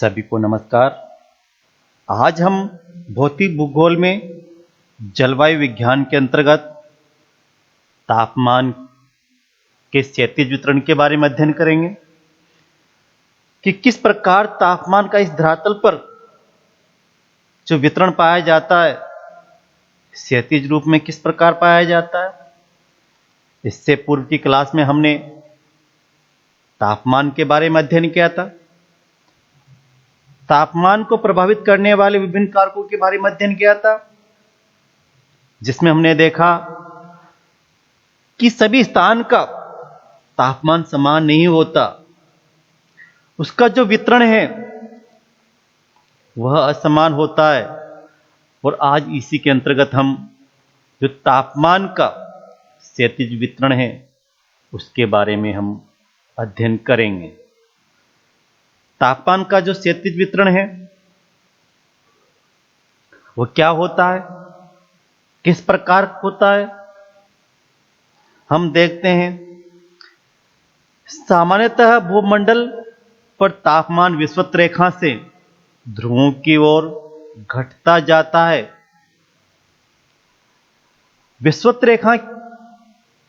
सभी को नमस्कार। आज हम भौतिक भूगोल में जलवायु विज्ञान के अंतर्गत तापमान के क्षैतिज वितरण के बारे में अध्ययन करेंगे कि किस प्रकार तापमान का इस धरातल पर जो वितरण पाया जाता है क्षैतिज रूप में किस प्रकार पाया जाता है। इससे पूर्व की क्लास में हमने तापमान के बारे में अध्ययन किया था। तापमान को प्रभावित करने वाले विभिन्न कारकों के बारे में अध्ययन किया था, जिसमें हमने देखा कि सभी स्थान का तापमान समान नहीं होता, उसका जो वितरण है वह असमान होता है। और आज इसी के अंतर्गत हम जो तापमान का क्षैतिज वितरण है उसके बारे में हम अध्ययन करेंगे। तापमान का जो क्षैतिज वितरण है वो क्या होता है, किस प्रकार होता है, हम देखते हैं। सामान्यतः भूमंडल पर तापमान विषुवत रेखा से ध्रुवों की ओर घटता जाता है। विषुवत रेखा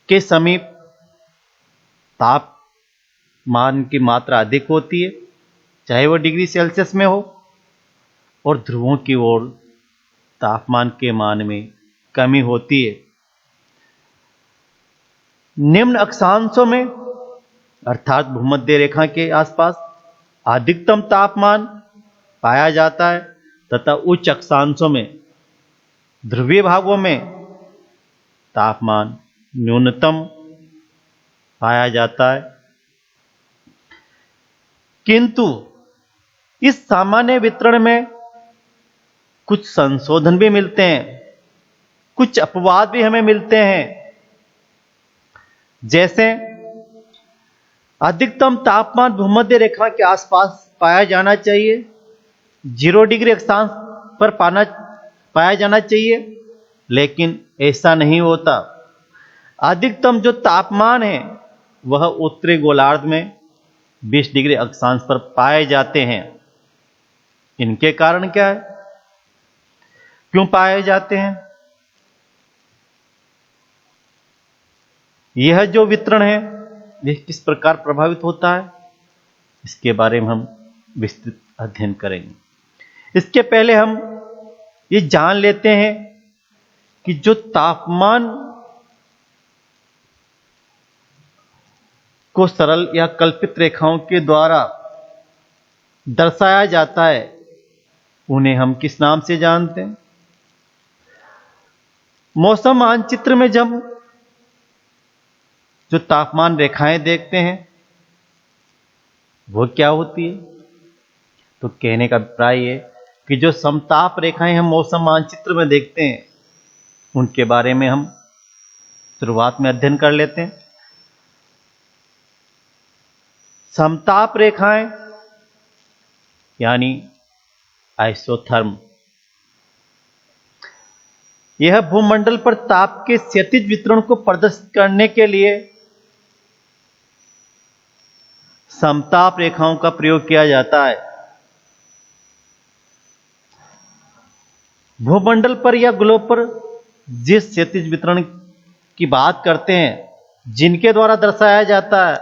के समीप तापमान की मात्रा अधिक होती है, चाहे वह डिग्री सेल्सियस में हो, और ध्रुवों की ओर तापमान के मान में कमी होती है। निम्न अक्षांशों में अर्थात भूमध्य रेखा के आसपास अधिकतम तापमान पाया जाता है तथा उच्च अक्षांशों में ध्रुवीय भागों में तापमान न्यूनतम पाया जाता है। किंतु इस सामान्य वितरण में कुछ संशोधन भी मिलते हैं, कुछ अपवाद भी हमें मिलते हैं। जैसे अधिकतम तापमान भूमध्य रेखा के आसपास पाया जाना चाहिए, 0 डिग्री अक्षांश पर पाया जाना चाहिए, लेकिन ऐसा नहीं होता। अधिकतम जो तापमान है वह उत्तरी गोलार्ध में 20 डिग्री अक्षांश पर पाए जाते हैं। इनके कारण क्या है, क्यों पाए जाते हैं? यह जो वितरण है यह किस प्रकार प्रभावित होता है, इसके बारे में हम विस्तृत अध्ययन करेंगे। इसके पहले हम ये जान लेते हैं कि जो तापमान को सरल या कल्पित रेखाओं के द्वारा दर्शाया जाता है उन्हें हम किस नाम से जानते हैं। मौसम मानचित्र में जब जो तापमान रेखाएं देखते हैं वो क्या होती है, तो कहने का अभिप्राय है कि जो समताप रेखाएं हम मौसम मानचित्र में देखते हैं उनके बारे में हम शुरुआत में अध्ययन कर लेते हैं। समताप रेखाएं यानी आइसोथर्म, यह भूमंडल पर ताप के क्षैतिज वितरण को प्रदर्शित करने के लिए समताप रेखाओं का प्रयोग किया जाता है। भूमंडल पर या ग्लोब पर जिस क्षैतिज वितरण की बात करते हैं, जिनके द्वारा दर्शाया जाता है,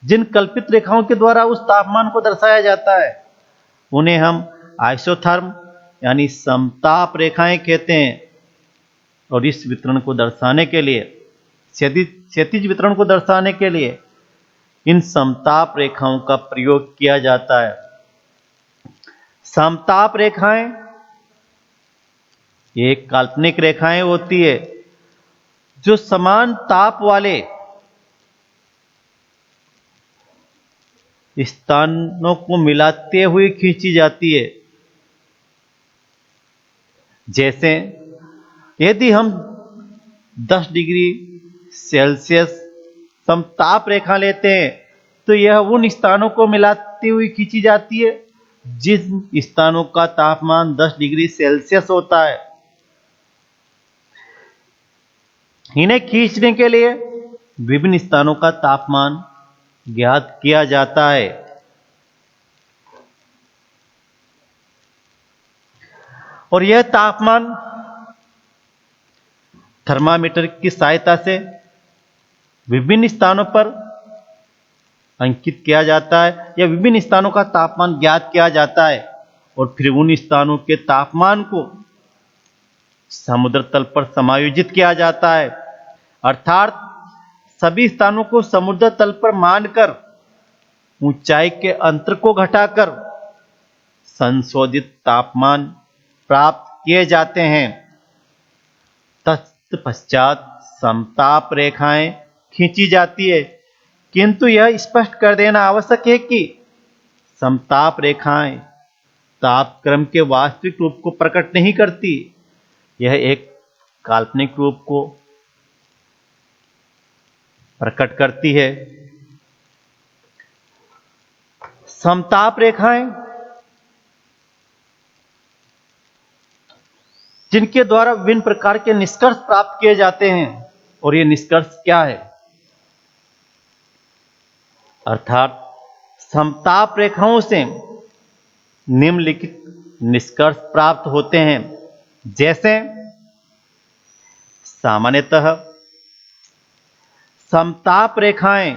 जिन कल्पित रेखाओं के द्वारा उस तापमान को दर्शाया जाता है, उन्हें हम आइसोथर्म यानी समताप रेखाएं कहते हैं। और इस वितरण को दर्शाने के लिए, क्षैतिज वितरण को दर्शाने के लिए इन समताप रेखाओं का प्रयोग किया जाता है। समताप रेखाएं एक काल्पनिक रेखाएं होती है जो समान ताप वाले स्थानों को मिलाते हुए खींची जाती है। जैसे यदि हम 10 डिग्री सेल्सियस समताप रेखा लेते हैं तो यह उन स्थानों को मिलाती हुई खींची जाती है जिन स्थानों का तापमान 10 डिग्री सेल्सियस होता है। इन्हें खींचने के लिए विभिन्न स्थानों का तापमान ज्ञात किया जाता है। और यह तापमान थर्मामीटर की सहायता से विभिन्न स्थानों पर अंकित किया जाता है या विभिन्न स्थानों का तापमान ज्ञात किया जाता है और फिर उन स्थानों के तापमान को समुद्र तल पर समायोजित किया जाता है। अर्थात सभी स्थानों को समुद्र तल पर मानकर ऊंचाई के अंतर को घटाकर संशोधित तापमान प्राप्त किए जाते हैं। तत्पश्चात समताप रेखाएं खींची जाती है, किंतु यह स्पष्ट कर देना आवश्यक है कि समताप रेखाएं तापक्रम के वास्तविक रूप को प्रकट नहीं करती, यह एक काल्पनिक रूप को प्रकट करती है। समताप रेखाएं जिनके द्वारा विभिन्न प्रकार के निष्कर्ष प्राप्त किए जाते हैं, और ये निष्कर्ष क्या है? अर्थात समताप रेखाओं से निम्नलिखित निष्कर्ष प्राप्त होते हैं, जैसे सामान्यतः समताप रेखाएं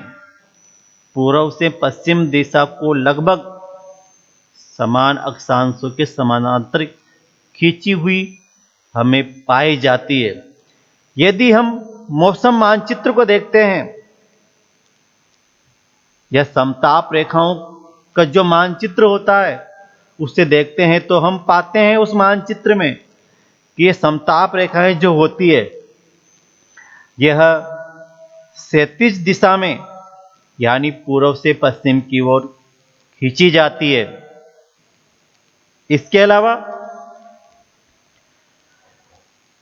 पूर्व से पश्चिम दिशा को लगभग समान अक्षांशों के समानांतर खींची हुई हमें पाई जाती है। यदि हम मौसम मानचित्र को देखते हैं, यह समताप रेखाओं का जो मानचित्र होता है उसे देखते हैं, तो हम पाते हैं उस मानचित्र में कि ये समताप रेखाएं जो होती है यह क्षैतिज दिशा में यानी पूर्व से पश्चिम की ओर खींची जाती है। इसके अलावा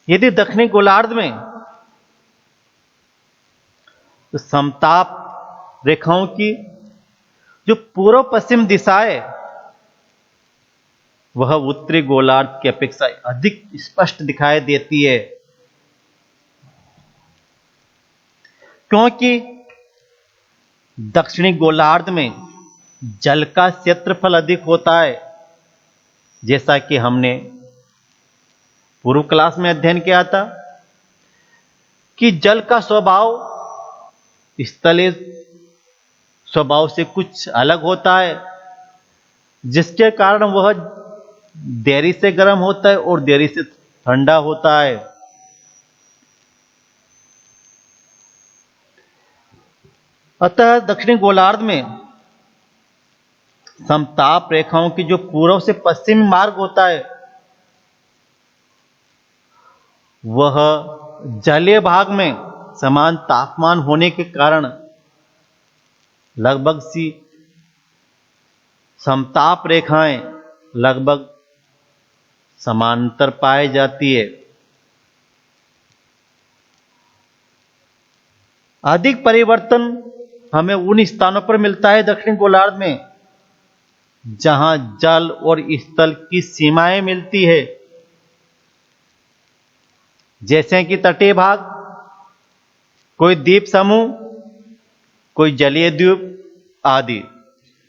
यदि दक्षिणी गोलार्ध में तो समताप रेखाओं की जो पूर्व पश्चिम दिशा है वह उत्तरी गोलार्ध की अपेक्षा अधिक स्पष्ट दिखाई देती है, क्योंकि दक्षिणी गोलार्ध में जल का क्षेत्रफल अधिक होता है। जैसा कि हमने पूर्व क्लास में अध्ययन किया था कि जल का स्वभाव स्थलीय स्वभाव से कुछ अलग होता है, जिसके कारण वह देरी से गर्म होता है और देरी से ठंडा होता है। अतः दक्षिणी गोलार्ध में समताप रेखाओं की जो पूर्व से पश्चिम मार्ग होता है वह जलीय भाग में समान तापमान होने के कारण लगभग सी समताप रेखाएं लगभग समांतर पाई जाती है। अधिक परिवर्तन हमें उन स्थानों पर मिलता है दक्षिण गोलार्ध में जहां जल और स्थल की सीमाएं मिलती है, जैसे कि तटीय भाग, कोई द्वीप समूह, कोई जलीय द्वीप आदि।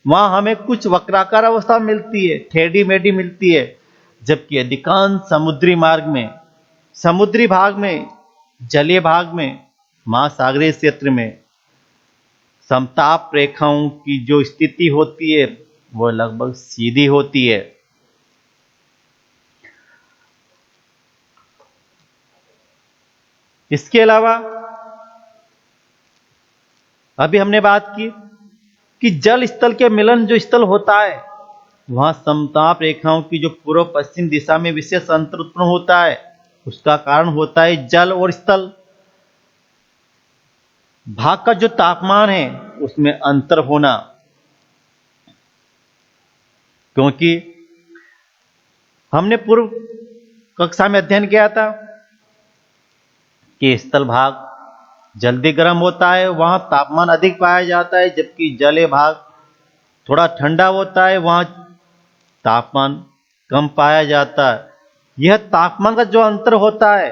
वहां हमें कुछ वक्राकार अवस्था मिलती है, टेढ़ी मेढ़ी मिलती है, जबकि अधिकांश समुद्री मार्ग में, समुद्री भाग में, जलीय भाग में, महासागरीय क्षेत्र में समताप रेखाओं की जो स्थिति होती है वह लगभग सीधी होती है। इसके अलावा अभी हमने बात की कि जल स्थल के मिलन जो स्थल होता है वहां समताप रेखाओं की जो पूर्व पश्चिम दिशा में विशेष अंतर उत्पन्न होता है, उसका कारण होता है जल और स्थल भाग का जो तापमान है उसमें अंतर होना। क्योंकि हमने पूर्व कक्षा में अध्ययन किया था कि स्थल भाग जल्दी गर्म होता है, वहां तापमान अधिक पाया जाता है, जबकि जलीय भाग थोड़ा ठंडा होता है, वहां तापमान कम पाया जाता है। यह तापमान का जो अंतर होता है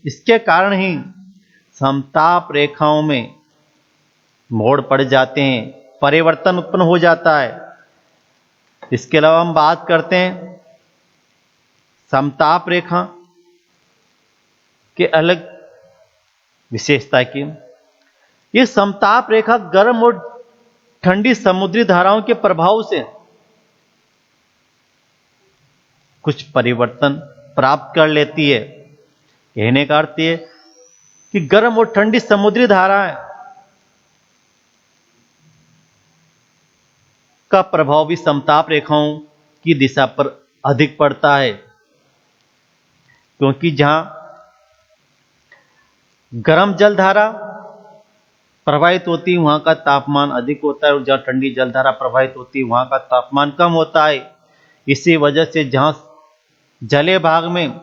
इसके कारण ही समताप रेखाओं में मोड़ पड़ जाते हैं, परिवर्तन उत्पन्न हो जाता है। इसके अलावा हम बात करते हैं समताप रेखा के अलग विशेषता की। ये समताप रेखा गर्म और ठंडी समुद्री धाराओं के प्रभाव से कुछ परिवर्तन प्राप्त कर लेती है। कहने का अर्थ ये कि गर्म और ठंडी समुद्री धाराएं का प्रभाव भी समताप रेखाओं की दिशा पर अधिक पड़ता है, क्योंकि जहां गर्म जलधारा प्रवाहित होती है वहां का तापमान अधिक होता है, और जहां ठंडी जलधारा प्रवाहित होती है वहां का तापमान कम होता है। इसी वजह से जहां जलीय भाग में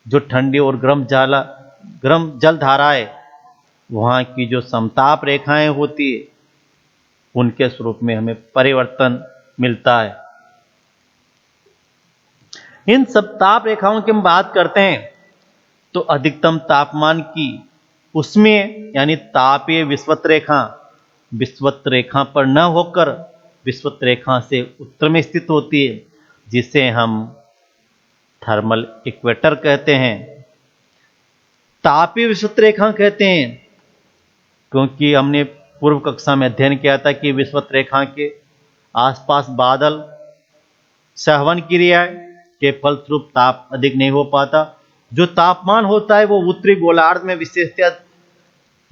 जो ठंडी और गर्म जलधारा है वहां की जो समताप रेखाएं होती है उनके स्वरूप में हमें परिवर्तन मिलता है। इन समताप रेखाओं की हम बात करते हैं तो अधिकतम तापमान की उसमें यानी तापीय विषुवत रेखा पर न होकर विषुवत रेखा से उत्तर में स्थित होती है, जिसे हम थर्मल इक्वेटर कहते हैं। तापीय विषुवत रेखा कहते हैं क्योंकि हमने पूर्व कक्षा में अध्ययन किया था कि विषुवत रेखा के आसपास बादल सहवन क्रिया के फलस्वरूप ताप अधिक नहीं हो पाता। जो तापमान होता है वो उत्तरी गोलार्ध में विशेषतः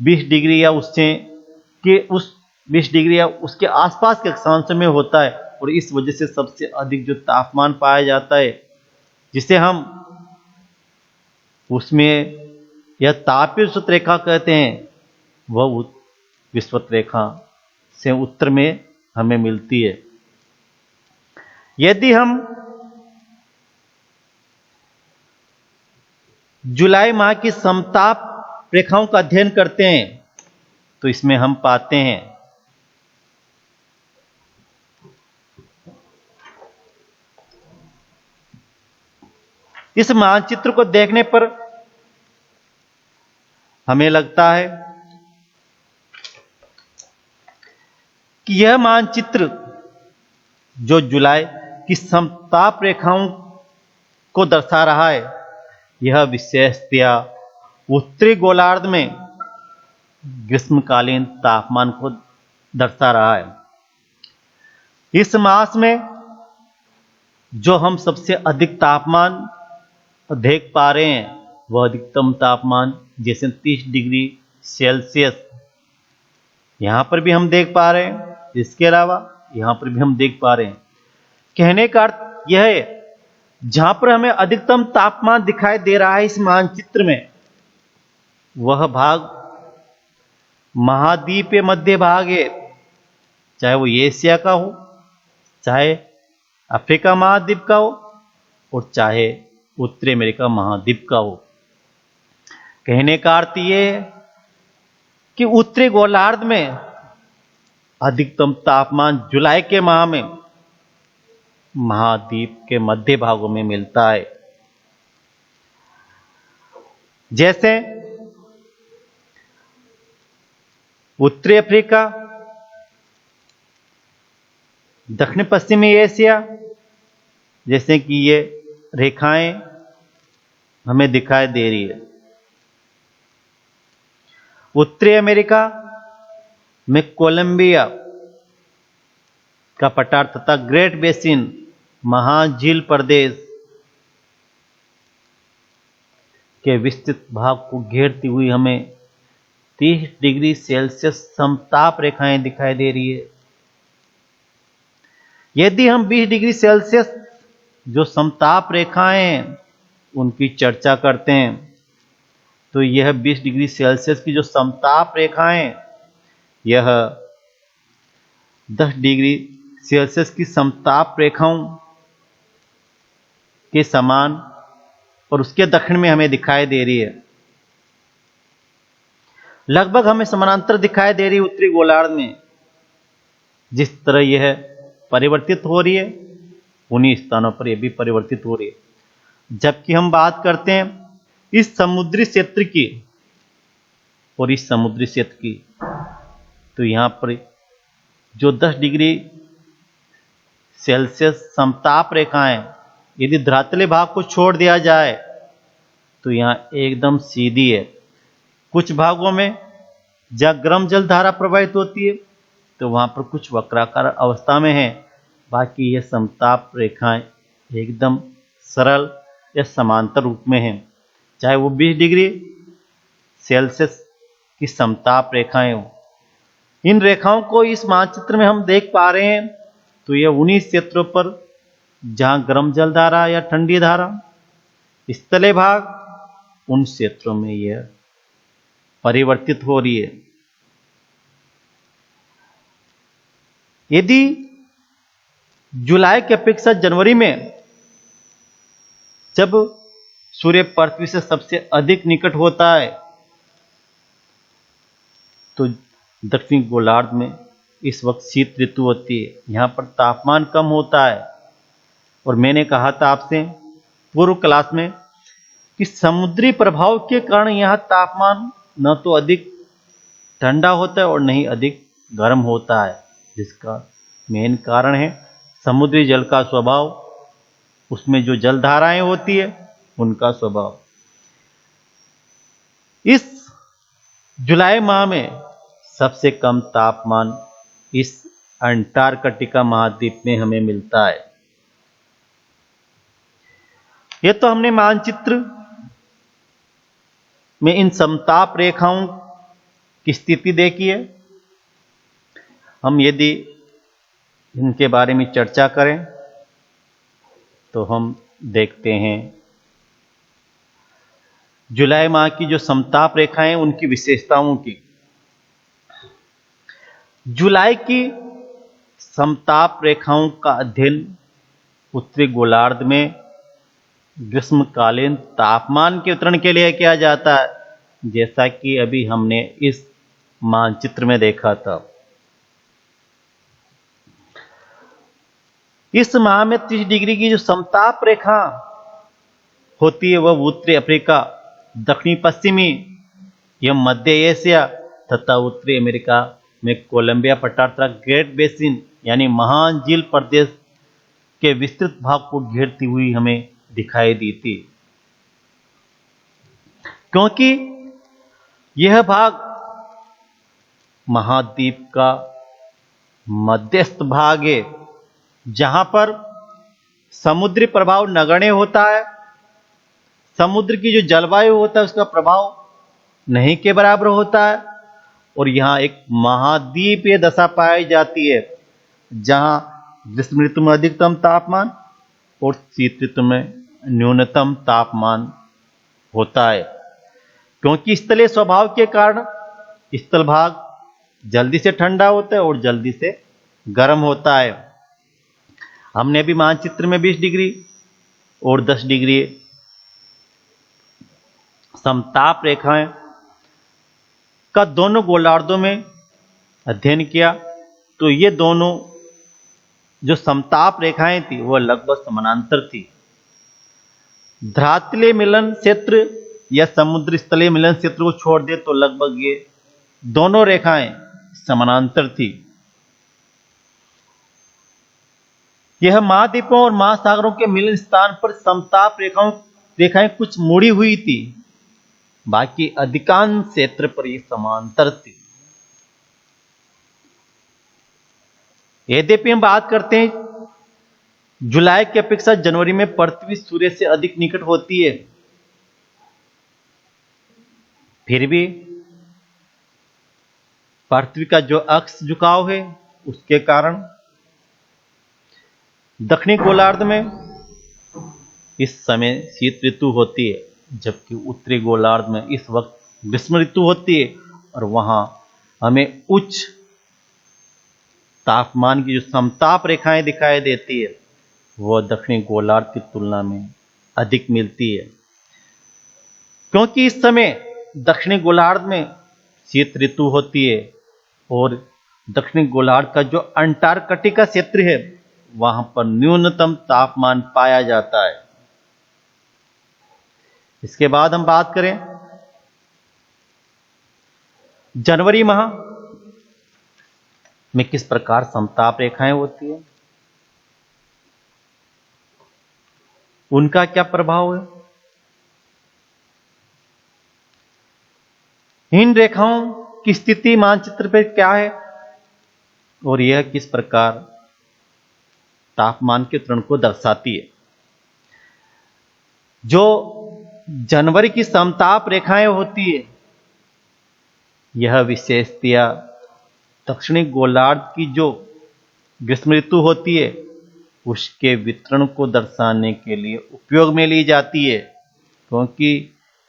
20 डिग्री या उससे के उस 20 डिग्री या उसके आसपास के अक्षांश में होता है, और इस वजह से सबसे अधिक जो तापमान पाया जाता है जिसे हम उसमें यह तापीय विषुवत रेखा कहते हैं, वह विषुवत रेखा से उत्तर में हमें मिलती है। यदि हम जुलाई माह की समताप रेखाओं का अध्ययन करते हैं तो इसमें हम पाते हैं इस मानचित्र को देखने पर हमें लगता है कि यह मानचित्र जो जुलाई की समताप रेखाओं को दर्शा रहा है यह विशेषतया उत्तरी गोलार्ध में ग्रीष्मकालीन तापमान को दर्शा रहा है। इस मास में जो हम सबसे अधिक तापमान देख पा रहे हैं वह अधिकतम तापमान जैसे 30 डिग्री सेल्सियस यहां पर भी हम देख पा रहे हैं, इसके अलावा यहां पर भी हम देख पा रहे हैं। कहने का अर्थ यह है जहां पर हमें अधिकतम तापमान दिखाई दे रहा है इस मानचित्र में वह भाग महाद्वीप के मध्य भाग है, चाहे वो एशिया का हो, चाहे अफ्रीका महाद्वीप का हो, और चाहे उत्तरी अमेरिका महाद्वीप का हो। कहने का अर्थ यह है कि उत्तरी गोलार्ध में अधिकतम तापमान जुलाई के माह में महाद्वीप के मध्य भागों में मिलता है। जैसे उत्तरी अफ्रीका, दक्षिण पश्चिमी एशिया, जैसे कि ये रेखाएं हमें दिखाई दे रही है। उत्तरी अमेरिका में कोलंबिया का पठार तथा ग्रेट बेसिन महाझील प्रदेश के विस्तृत भाग को घेरती हुई हमें 30 डिग्री सेल्सियस समताप रेखाएं दिखाई दे रही है। यदि हम 20 डिग्री सेल्सियस जो समताप रेखाएं हैं उनकी चर्चा करते हैं तो यह 20 डिग्री सेल्सियस की जो समताप रेखाएं यह 10 डिग्री सेल्सियस की समताप रेखाओं के समान और उसके दक्षिण में हमें दिखाई दे रही है। लगभग हमें समानांतर दिखाई दे रही है उत्तरी गोलार्ध में। जिस तरह यह परिवर्तित हो रही है उन्हीं स्थानों पर यह भी परिवर्तित हो रही है। जबकि हम बात करते हैं इस समुद्री क्षेत्र की और इस समुद्री क्षेत्र की, तो यहां पर जो 10 डिग्री सेल्सियस समताप रेखाएं यदि धरातलीय भाग को छोड़ दिया जाए तो यहाँ एकदम सीधी है। कुछ भागों में जहाँ गर्म जल धारा प्रवाहित होती है तो वहाँ पर कुछ वक्राकार अवस्था में है, बाकी ये समताप रेखाएं एकदम सरल या समांतर रूप में हैं, चाहे वो 20 डिग्री सेल्सियस की समताप रेखाएं हो। इन रेखाओं को इस मानचित्र में हम देख पा रहे हैं तो ये उन्हीं क्षेत्रों पर जहां गर्म जल धारा या ठंडी धारा, स्थलीय भाग, उन क्षेत्रों में यह परिवर्तित हो रही है। यदि जुलाई की अपेक्षा जनवरी में जब सूर्य पृथ्वी से सबसे अधिक निकट होता है तो दक्षिणी गोलार्ध में इस वक्त शीत ऋतु होती है, यहाँ पर तापमान कम होता है। और मैंने कहा था आपसे पूर्व क्लास में कि समुद्री प्रभाव के कारण यहाँ तापमान न तो अधिक ठंडा होता है और नहीं अधिक गर्म होता है, जिसका मेन कारण है समुद्री जल का स्वभाव, उसमें जो जलधाराएं होती है उनका स्वभाव। इस जुलाई माह में सबसे कम तापमान इस अंटार्कटिका महाद्वीप में हमें मिलता है। यह तो हमने मानचित्र में इन समताप रेखाओं की स्थिति देखी है। हम यदि इनके बारे में चर्चा करें तो हम देखते हैं जुलाई माह की जो समताप रेखाएं उनकी विशेषताओं की। जुलाई की समताप रेखाओं का अध्ययन उत्तरी गोलार्ध में ग्रीष्मकालीन तापमान के वितरण के लिए किया जाता है, जैसा कि अभी हमने इस मानचित्र में देखा था। इस माह में 30 डिग्री की जो समताप रेखा होती है वह उत्तरी अफ्रीका, दक्षिणी पश्चिमी एवं मध्य एशिया तथा उत्तरी अमेरिका में कोलंबिया पठार तथा ग्रेट बेसिन यानी महान झील प्रदेश के विस्तृत भाग को घेरती हुई हमें दिखाई दी थी। क्योंकि यह भाग महाद्वीप का मध्यस्थ भाग है, जहां पर समुद्री प्रभाव नगण्य होता है। समुद्र की जो जलवायु होता है उसका प्रभाव नहीं के बराबर होता है, और यहां एक महाद्वीपीय दशा पाई जाती है, जहां ग्रीष्म ऋतु में अधिकतम तापमान और शीत ऋतु में न्यूनतम तापमान होता है। क्योंकि स्थलीय स्वभाव के कारण स्थल भाग जल्दी से ठंडा होता है और जल्दी से गर्म होता है। हमने अभी मानचित्र में 20 डिग्री और 10 डिग्री समताप रेखाएं का दोनों गोलार्धों में अध्ययन किया, तो ये दोनों जो समताप रेखाएं थी वह लगभग समानांतर थी। धरातलीय मिलन क्षेत्र या समुद्र स्थलीय मिलन क्षेत्र को छोड़ दे तो लगभग ये दोनों रेखाएं समानांतर थी। यह महाद्वीपों और महासागरों के मिलन स्थान पर समताप रेखाएं कुछ मुड़ी हुई थी, बाकी अधिकांश क्षेत्र पर ये समांतर थी। यद्यपि हम बात करते हैं जुलाई की अपेक्षा जनवरी में पृथ्वी सूर्य से अधिक निकट होती है, फिर भी पृथ्वी का जो अक्ष झुकाव है उसके कारण दक्षिणी गोलार्ध में इस समय शीत ऋतु होती है, जबकि उत्तरी गोलार्ध में इस वक्त ग्रीष्म ऋतु होती है, और वहां हमें उच्च तापमान की जो समताप रेखाएं दिखाई देती है वह दक्षिणी गोलार्ध की तुलना में अधिक मिलती है। क्योंकि इस समय दक्षिणी गोलार्ध में शीत ऋतु होती है और दक्षिणी गोलार्ध का जो अंटार्कटिका क्षेत्र है वहां पर न्यूनतम तापमान पाया जाता है। इसके बाद हम बात करें जनवरी माह में किस प्रकार समताप रेखाएं होती है। उनका क्या प्रभाव है? इन रेखाओं की स्थिति मानचित्र पर क्या है और यह किस प्रकार तापमान के त्वरण को दर्शाती है? जो जनवरी की समताप रेखाएं होती है, यह विशेषतया दक्षिणी गोलार्ध की जो ग्रीष्म ऋतु होती है उसके वितरण को दर्शाने के लिए उपयोग में ली जाती है, क्योंकि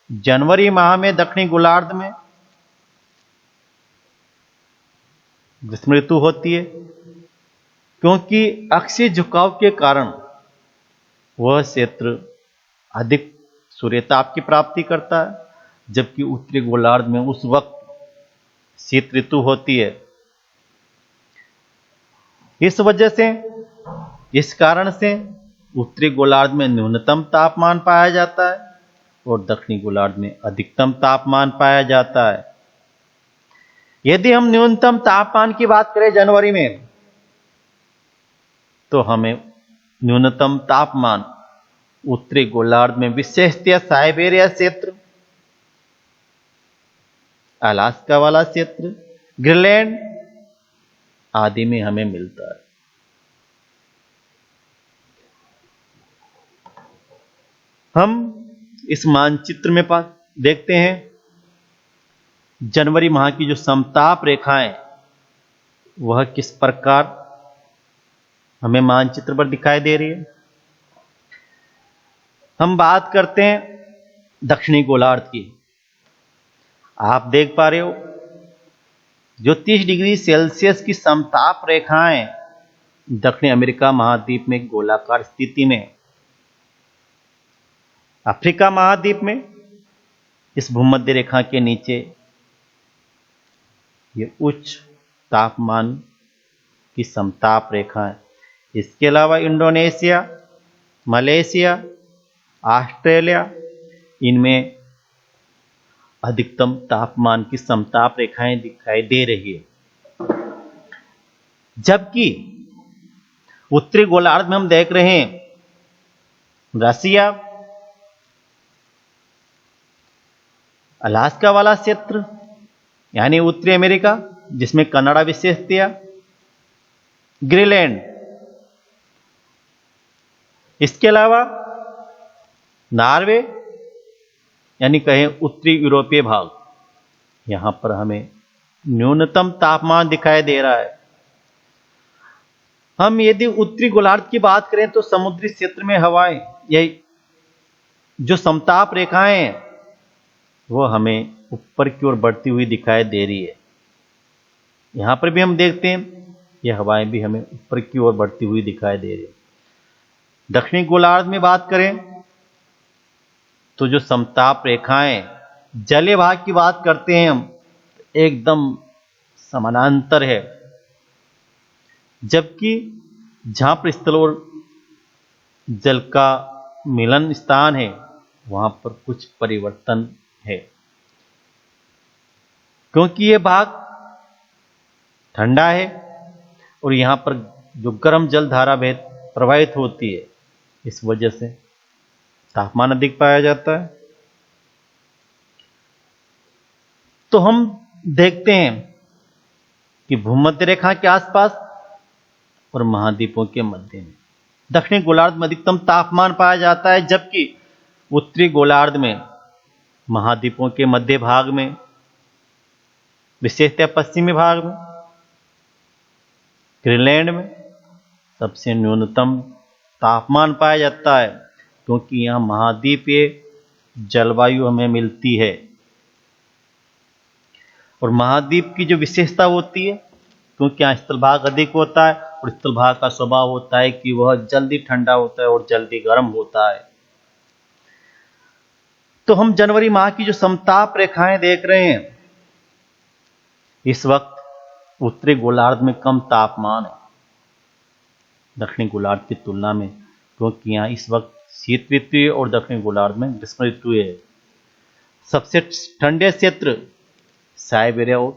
जनवरी माह में दक्षिणी गोलार्ध में ग्रीष्म ऋतु होती है, क्योंकि अक्षीय झुकाव के कारण वह क्षेत्र अधिक सूर्यताप की प्राप्ति करता है, जबकि उत्तरी गोलार्ध में उस वक्त शीत ऋतु होती है। इस वजह से, इस कारण से उत्तरी गोलार्ध में न्यूनतम तापमान पाया जाता है और दक्षिणी गोलार्ध में अधिकतम तापमान पाया जाता है। यदि हम न्यूनतम तापमान की बात करें जनवरी में, तो हमें न्यूनतम तापमान उत्तरी गोलार्ध में विशेषतया साइबेरिया क्षेत्र, अलास्का वाला क्षेत्र, ग्रीनलैंड आदि में हमें मिलता है। हम इस मानचित्र में देखते हैं जनवरी माह की जो समताप रेखाएं वह किस प्रकार हमें मानचित्र पर दिखाई दे रही है। हम बात करते हैं दक्षिणी गोलार्ध की। आप देख पा रहे हो जो 30 डिग्री सेल्सियस की समताप रेखाएं दक्षिणी अमेरिका महाद्वीप में गोलाकार स्थिति में, अफ्रीका महाद्वीप में इस भूमध्य रेखा के नीचे ये उच्च तापमान की समताप रेखा है। इसके अलावा इंडोनेशिया, मलेशिया, ऑस्ट्रेलिया, इनमें अधिकतम तापमान की समताप रेखाएं दिखाई दे रही है। जबकि उत्तरी गोलार्ध में हम देख रहे हैं रसिया, अलास्का वाला क्षेत्र यानी उत्तरी अमेरिका जिसमें कनाडा विशेषतया, ग्रीनलैंड, इसके अलावा नॉर्वे यानी कहें उत्तरी यूरोपीय भाग, यहां पर हमें न्यूनतम तापमान दिखाई दे रहा है। हम यदि उत्तरी गोलार्ध की बात करें तो समुद्री क्षेत्र में हवाएं, यही जो समताप रेखाएं हैं वो हमें ऊपर की ओर बढ़ती हुई दिखाई दे रही है। यहां पर भी हम देखते हैं ये हवाएं भी हमें ऊपर की ओर बढ़ती हुई दिखाई दे रही है। दक्षिणी गोलार्ध में बात करें तो जो समताप रेखाएं जलीय भाग की बात करते हैं हम, एकदम समानांतर है, जबकि जहां पर स्थल और जल का मिलन स्थान है वहां पर कुछ परिवर्तन है, क्योंकि यह भाग ठंडा है और यहां पर जो गर्म जल धारा प्रवाहित होती है, इस वजह से तापमान अधिक पाया जाता है। तो हम देखते हैं कि भूमध्य रेखा के आसपास और महाद्वीपों के मध्य में दक्षिणी गोलार्ध में अधिकतम तापमान पाया जाता है, जबकि उत्तरी गोलार्ध में महाद्वीपों के मध्य भाग में, विशेषतः पश्चिमी भाग में, ग्रीनलैंड में सबसे न्यूनतम तापमान पाया जाता है, क्योंकि यहां महाद्वीपीय जलवायु हमें मिलती है। और महाद्वीप की जो विशेषता होती है, क्योंकि यहाँ स्थल भाग अधिक होता है और स्थल भाग का स्वभाव होता है कि वह जल्दी ठंडा होता है और जल्दी गर्म होता है। तो हम जनवरी माह की जो समताप रेखाएं देख रहे हैं, इस वक्त उत्तरी गोलार्ध में कम तापमान है दक्षिणी गोलार्ध की तुलना में, क्योंकि यहाँ इस वक्त शीत ऋतु है और दक्षिणी गोलार्ध में ग्रीष्म ऋतु है। सबसे ठंडे क्षेत्र साइबेरिया और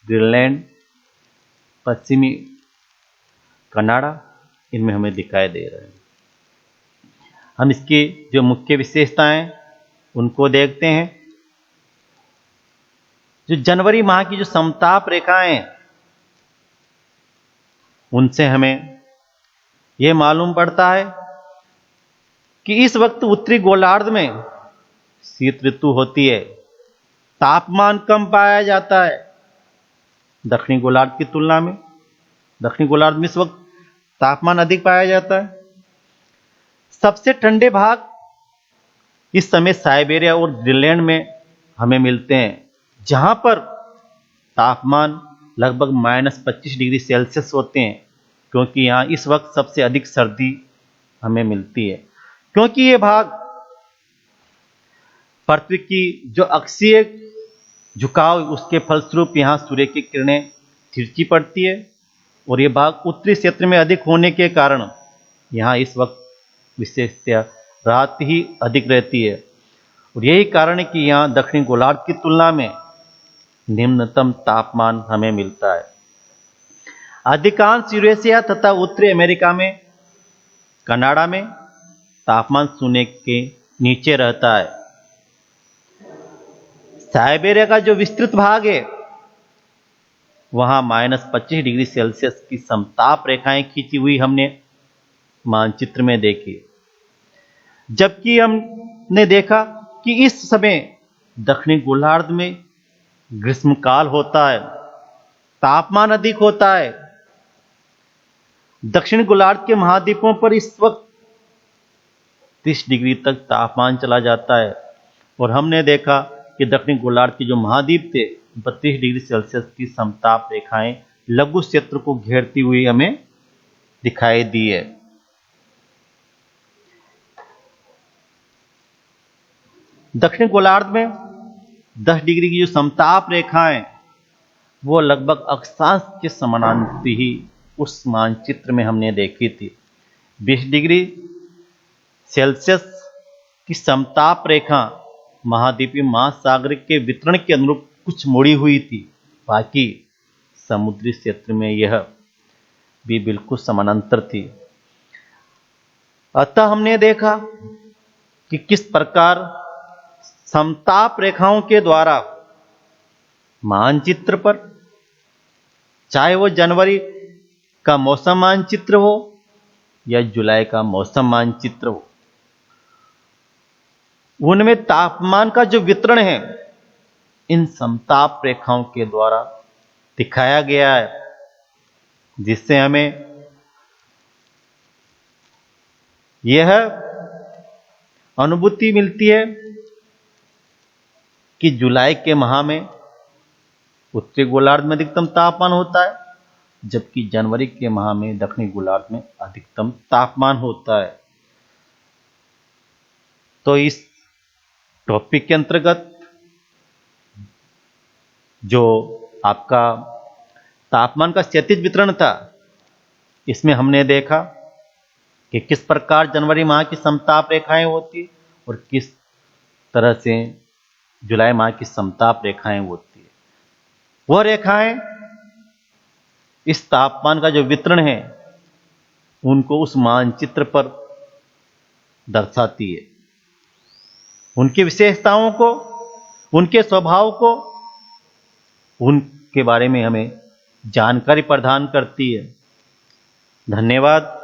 ग्रीनलैंड, पश्चिमी कनाडा, इनमें हमें दिखाई दे रहे हैं। हम इसकी जो मुख्य विशेषताएं उनको देखते हैं। जो जनवरी माह की जो समताप रेखाएं हैं, उनसे हमें यह मालूम पड़ता है कि इस वक्त उत्तरी गोलार्ध में शीत ऋतु होती है, तापमान कम पाया जाता है दक्षिणी गोलार्ध की तुलना में। दक्षिणी गोलार्ध में इस वक्त तापमान अधिक पाया जाता है। सबसे ठंडे भाग इस समय साइबेरिया और ग्रीनलैंड में हमें मिलते हैं, जहां पर तापमान लगभग -25 डिग्री सेल्सियस होते हैं, क्योंकि यहां इस वक्त सबसे अधिक सर्दी हमें मिलती है। क्योंकि ये भाग पृथ्वी की जो अक्षीय झुकाव, उसके फलस्वरूप यहां सूर्य की किरणें तिरछी पड़ती है, और ये भाग उत्तरी क्षेत्र में अधिक होने के कारण यहां इस वक्त विशेषतः रात ही अधिक रहती है। और यही कारण है कि यहां दक्षिणी गोलार्ध की तुलना में निम्नतम तापमान हमें मिलता है। अधिकांश यूरेशिया तथा उत्तरी अमेरिका में, कनाडा में तापमान शून्य के नीचे रहता है। साइबेरिया का जो विस्तृत भाग है, वहां -25 डिग्री सेल्सियस की समताप रेखाएं खींची हुई हमने मानचित्र में देखी। जबकि हमने देखा कि इस समय दक्षिणी गोलार्ध में ग्रीष्मकाल होता है, तापमान अधिक होता है। दक्षिण गोलार्ध के महाद्वीपों पर इस वक्त 30 डिग्री तक तापमान चला जाता है, और हमने देखा कि दक्षिण गोलार्ध के जो महाद्वीप थे, 32 डिग्री सेल्सियस की समताप रेखाएं लघु क्षेत्र को घेरती हुई हमें दिखाई दी है। दक्षिण गोलार्ध में 10 डिग्री की जो समताप रेखाएं, वो लगभग अक्षांश के समानांतर ही उस मानचित्र में हमने देखी थी। 20 डिग्री सेल्सियस की समताप रेखा महाद्वीपीय महासागर के वितरण के अनुरूप कुछ मुड़ी हुई थी, बाकी समुद्री क्षेत्र में यह भी बिल्कुल समानांतर थी। अतः हमने देखा कि किस प्रकार समताप रेखाओं के द्वारा मानचित्र पर, चाहे वो जनवरी का मौसम मानचित्र हो या जुलाई का मौसम मानचित्र हो, उनमें तापमान का जो वितरण है इन समताप रेखाओं के द्वारा दिखाया गया है, जिससे हमें यह अनुभूति मिलती है कि जुलाई के माह में उत्तरी गोलार्ध में अधिकतम तापमान होता है, जबकि जनवरी के माह में दक्षिणी गोलार्ध में अधिकतम तापमान होता है। तो इस टॉपिक के अंतर्गत जो आपका तापमान का क्षैतिज वितरण था, इसमें हमने देखा कि किस प्रकार जनवरी माह की समताप रेखाएं होती और किस तरह से जुलाई माह की समताप रेखाएं होती है। वह रेखाएं इस तापमान का जो वितरण है उनको उस मानचित्र पर दर्शाती है, उनकी विशेषताओं को, उनके स्वभाव को, उनके बारे में हमें जानकारी प्रदान करती है। धन्यवाद।